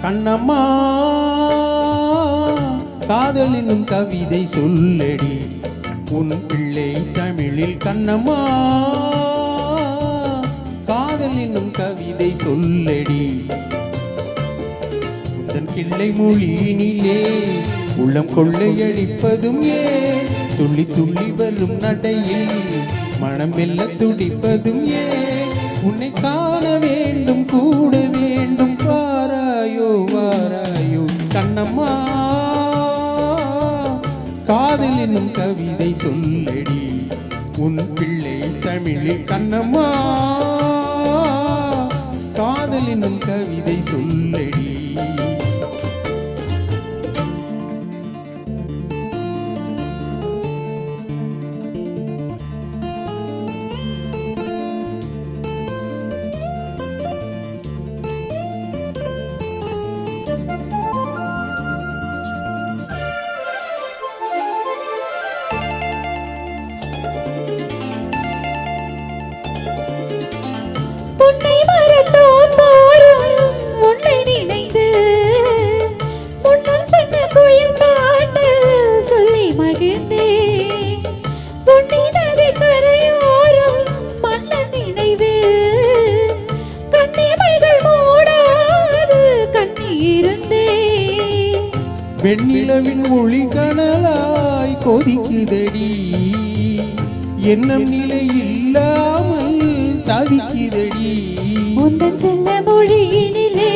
கண்ணம்மா காதல் என்னும் கவிதை சொல்லடி உன் பிள்ளை தமிழில் கண்ணம்மா காதல் என்னும் கவிதை சொல்லடி உந்தன் கிள்ளை மொழியினிலே உள்ளம் கொள்ளையடிப்பதும் ஏன் துள்ளி துள்ளி வரும் நடையில் மனம் வெல்ல துடிப்பதும் ஏன் உன்னை காண வேண்டும் கூட வேண்டும் வாராயோ வாராயோ கண்ணம்மா காதல் என்னும் கவிதை சொல்லடி உன் பிள்ளை தமிழில் கண்ணம்மா காதல் என்னும் கவிதை சொல்லடி உன்னை மறந்தோம் போரும் உன்னை நினைந்து முன்னம் சொன்ன கோயில் பாட்டு சொல்லி மகிழ்ந்தேன் பொன்னி நதி கரையோரம் மன்னன் நினைவு கண்ணிமைகள் மூடாது கண்ணீருந்தேன் வெண்ணிலவின் ஒளி கனலாய் கொதிக்குதடி எண்ணம் நிலை இல்லாமல் தவிக்குதடி உந்தன் செல்ல மொழியினிலே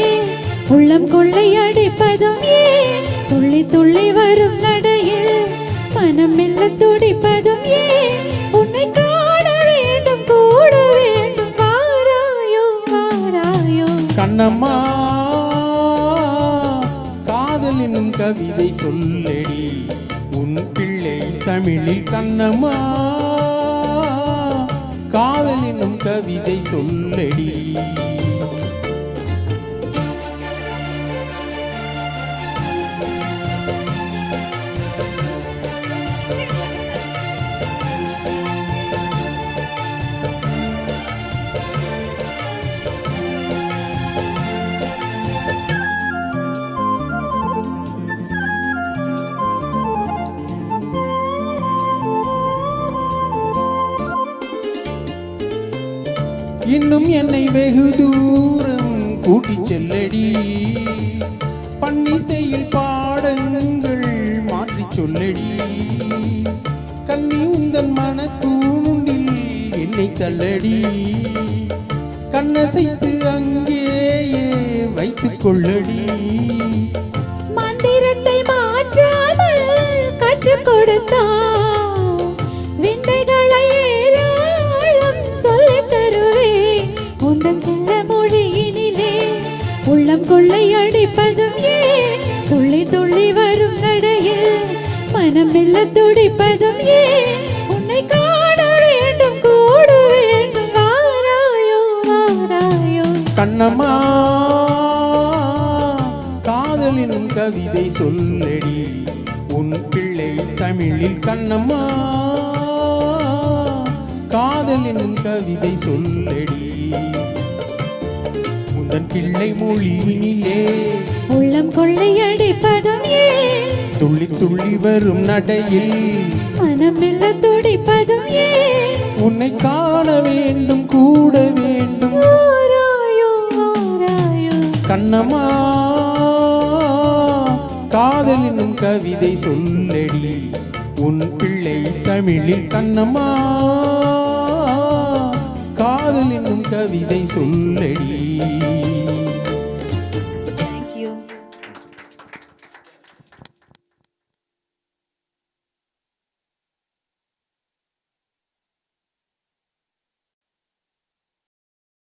உள்ளம் கொள்ளை அடிப்பதும் ஏன் துள்ளி துள்ளி வரும் நடையில் மனம் மெல்ல துடிப்பதும் ஏன் உன்னை காண வேண்டும் கூட வேண்டும் வாராயோ வாராயோ கண்ணம்மா காதல் என்னும் கவிதை சொல்லடி உன் பிள்ளை தமிழில் கண்ணம்மா காதல் என்னும் கவிதை சொல்லடி இன்னும் என்னை வெகு தூரம் கூட்டிச் செல்லடி பன்னிசையில் பாடங்கள் மாற்றிச் சொல்லடி கண்ணி உந்தன் மனக்கூண்டில் என்னை தள்ளடி கண்ணசைத்து அங்கேயே வைத்துக் கொள்ளடி மந்திரத்தை மாற்றாமல் கற்றுக் கொடுத்தார் விந்தைகளை ஏராளம் சொல்லித் தருவேன் உந்தன் செல்ல மொழியினிலே உள்ளம் கொள்ளை அடிப்பதும் ஏன் துள்ளி துள்ளி வரும் நடையில் மனம் மெல்ல துடிப்பதும் ஏன் உன்னை காண வேண்டும் கூட வேண்டும் வாராயோ வாராயோ கண்ணம்மா காதல் என்னும் கவிதை சொல்லடி உன் பிள்ளை தமிழில் கண்ணம்மா காதல் என்னும் கவிதை சொல்லடி உந்தன் பிள்ளை மொழியினிலே உள்ளம் கொள்ளை அடிப்பதும் ஏன் துள்ளி துள்ளி வரும் நடையில் மனம் மெல்ல துடிப்பதும் ஏன் உன்னை காண வேண்டும் கூட வேண்டும் வாராயோ வாராயோ கண்ணம்மா காதல் என்னும் கவிதை சொல்லடி உன் பிள்ளை தமிழில் கண்ணம்மா காதல் என்னும் கவிதை சொல்லடி